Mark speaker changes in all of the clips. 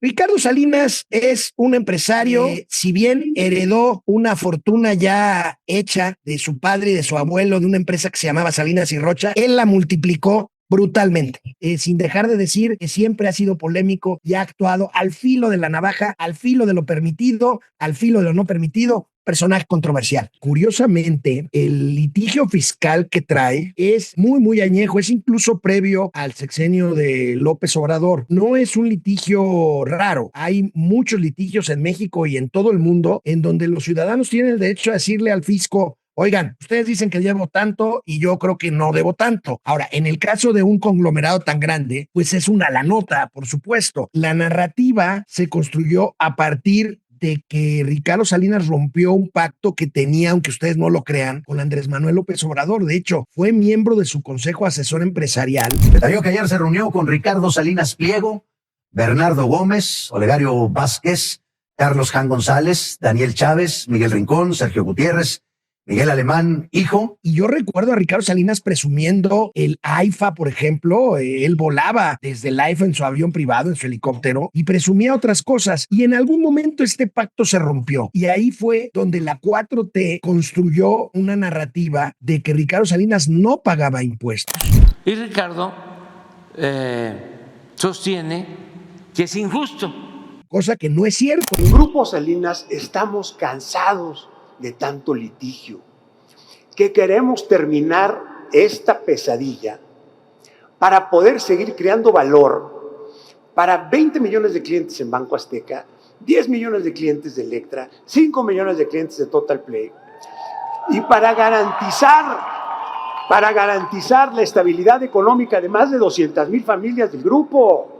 Speaker 1: Ricardo Salinas es un empresario, si bien heredó una fortuna ya hecha de su padre y de su abuelo de una empresa que se llamaba Salinas y Rocha, él la multiplicó brutalmente, sin dejar de decir que siempre ha sido polémico y ha actuado al filo de la navaja, al filo de lo permitido, al filo de lo no permitido. Personaje controversial. Curiosamente, el litigio fiscal que trae es muy añejo, es incluso previo al sexenio de López Obrador. No es un litigio raro. Hay muchos litigios en México y en todo el mundo en donde los ciudadanos tienen el derecho a decirle al fisco: oigan, ustedes dicen que debo tanto y yo creo que no debo tanto. Ahora, en el caso de un conglomerado tan grande, pues es una la nota, por supuesto. La narrativa se construyó a partir de que Ricardo Salinas rompió un pacto que tenía, aunque ustedes no lo crean, con Andrés Manuel López Obrador. De hecho, fue miembro de su consejo asesor empresarial.
Speaker 2: Detalló que ayer se reunió con Ricardo Salinas Pliego, Bernardo Gómez, Olegario Vázquez, Carlos Jan González, Daniel Chávez, Miguel Rincón, Sergio Gutiérrez, Miguel Alemán, hijo.
Speaker 1: Y yo recuerdo a Ricardo Salinas presumiendo el AIFA, por ejemplo. Él volaba desde el AIFA en su avión privado, en su helicóptero, y presumía otras cosas. Y en algún momento este pacto se rompió. Y ahí fue donde la 4T construyó una narrativa de que Ricardo Salinas no pagaba impuestos.
Speaker 3: Y Ricardo sostiene que es injusto.
Speaker 1: Cosa que no es cierto.
Speaker 4: En Grupo Salinas estamos cansados de tanto litigio, que queremos terminar esta pesadilla para poder seguir creando valor para 20 millones de clientes en Banco Azteca, 10 millones de clientes de Electra, 5 millones de clientes de Total Play, y para garantizar la estabilidad económica de más de 200,000 familias del grupo.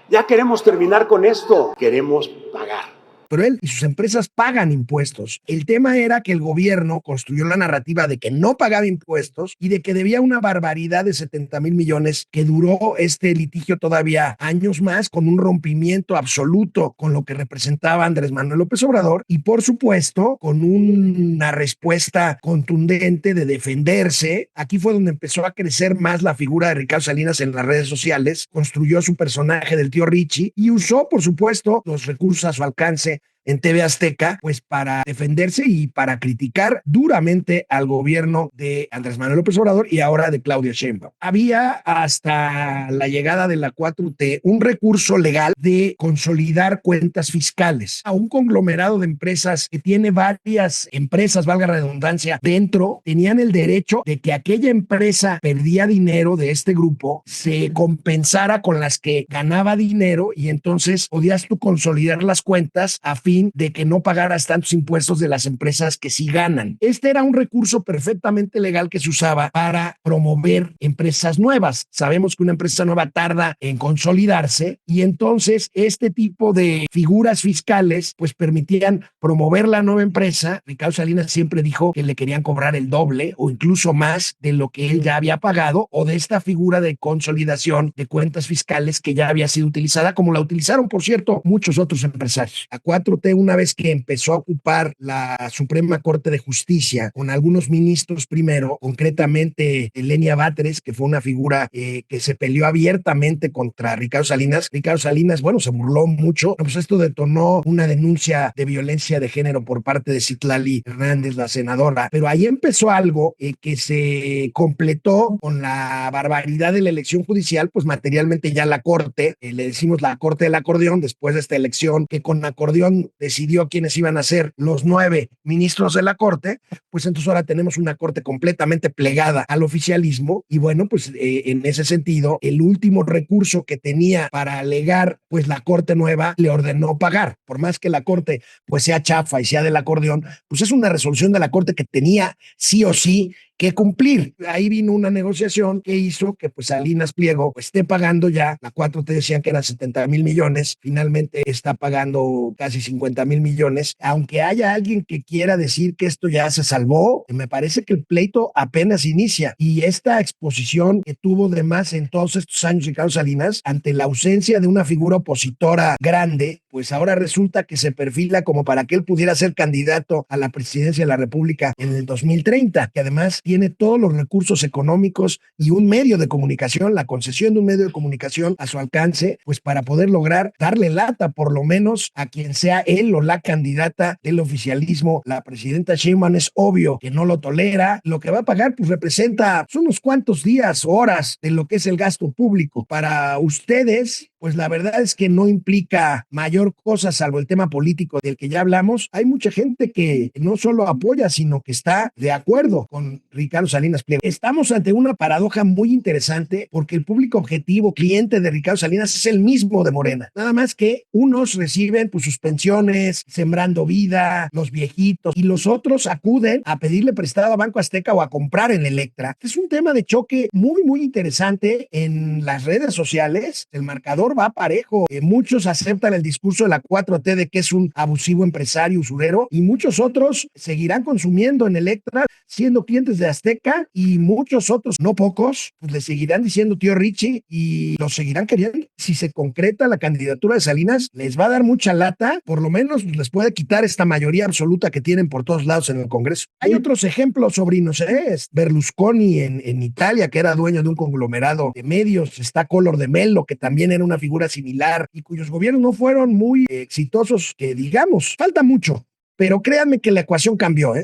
Speaker 4: Ya queremos terminar con esto, queremos pagar.
Speaker 1: Pero él y sus empresas pagan impuestos. El tema era que el gobierno construyó la narrativa de que no pagaba impuestos y de que debía una barbaridad de 70,000 millones, que duró este litigio todavía años más, con un rompimiento absoluto con lo que representaba Andrés Manuel López Obrador y, por supuesto, con una respuesta contundente de defenderse. Aquí fue donde empezó a crecer más la figura de Ricardo Salinas en las redes sociales, construyó su personaje del tío Richie y usó, por supuesto, los recursos a su alcance en TV Azteca, pues para defenderse y para criticar duramente al gobierno de Andrés Manuel López Obrador y ahora de Claudia Sheinbaum. Había hasta la llegada de la 4T un recurso legal de consolidar cuentas fiscales a un conglomerado de empresas que tiene varias empresas, valga la redundancia, dentro. Tenían el derecho de que aquella empresa perdía dinero de este grupo, se compensara con las que ganaba dinero y entonces podías tú consolidar las cuentas a fin de que no pagaras tantos impuestos de las empresas que sí ganan. Este era un recurso perfectamente legal que se usaba para promover empresas nuevas. Sabemos que una empresa nueva tarda en consolidarse y entonces este tipo de figuras fiscales pues permitían promover la nueva empresa. Ricardo Salinas siempre dijo que le querían cobrar el doble o incluso más de lo que él ya había pagado, o de esta figura de consolidación de cuentas fiscales que ya había sido utilizada, como la utilizaron, por cierto, muchos otros empresarios. La 4T, una vez que empezó a ocupar la Suprema Corte de Justicia con algunos ministros primero, concretamente Lenia Batres, que fue una figura que se peleó abiertamente contra Ricardo Salinas. Ricardo Salinas, bueno, se burló mucho. Pues esto detonó una denuncia de violencia de género por parte de Citlali Hernández, la senadora. Pero ahí empezó algo que se completó con la barbaridad de la elección judicial, pues materialmente ya la Corte, le decimos la Corte del Acordeón, después de esta elección que con acordeón decidió quiénes iban a ser los 9 ministros de la Corte, pues entonces ahora tenemos una Corte completamente plegada al oficialismo y bueno, pues en ese sentido, el último recurso que tenía para alegar, pues la Corte nueva le ordenó pagar. Por más que la Corte pues sea chafa y sea del acordeón, pues es una resolución de la Corte que tenía sí o sí que cumplir. Ahí vino una negociación que hizo que pues Salinas Pliego pues, esté pagando ya, la 4T decían que eran 70,000 millones, finalmente está pagando casi 50,000 millones, aunque haya alguien que quiera decir que esto ya se salvó, me parece que el pleito apenas inicia y esta exposición que tuvo de más en todos estos años Ricardo Salinas, ante la ausencia de una figura opositora grande, pues ahora resulta que se perfila como para que él pudiera ser candidato a la presidencia de la República en el 2030, que además tiene todos los recursos económicos y un medio de comunicación, la concesión de un medio de comunicación a su alcance, pues para poder lograr darle lata por lo menos a quien sea él o la candidata del oficialismo. La presidenta Sheinbaum es obvio que no lo tolera. Lo que va a pagar pues representa pues, unos cuantos días, horas de lo que es el gasto público. Para ustedes, pues la verdad es que no implica mayor cosa salvo el tema político del que ya hablamos. Hay mucha gente que no solo apoya, sino que está de acuerdo con Ricardo Salinas Pliego. Estamos ante una paradoja muy interesante porque el público objetivo, cliente de Ricardo Salinas es el mismo de Morena. Nada más que unos reciben pues sus pensiones, Sembrando Vida, los viejitos, y los otros acuden a pedirle prestado a Banco Azteca o a comprar en Electra. Es un tema de choque muy, muy interesante en las redes sociales. El marcador va parejo. Muchos aceptan el discurso de la 4T de que es un abusivo empresario usurero y muchos otros seguirán consumiendo en Electra siendo clientes de Azteca y muchos otros, no pocos, pues le seguirán diciendo tío Richie y lo seguirán queriendo. Si se concreta la candidatura de Salinas, les va a dar mucha lata, por lo menos les puede quitar esta mayoría absoluta que tienen por todos lados en el Congreso. Hay otros ejemplos sobrinos, Berlusconi en Italia, que era dueño de un conglomerado de medios, está Collor de Mello, que también era una figura similar y cuyos gobiernos no fueron muy exitosos, que digamos, falta mucho, pero créanme que la ecuación cambió,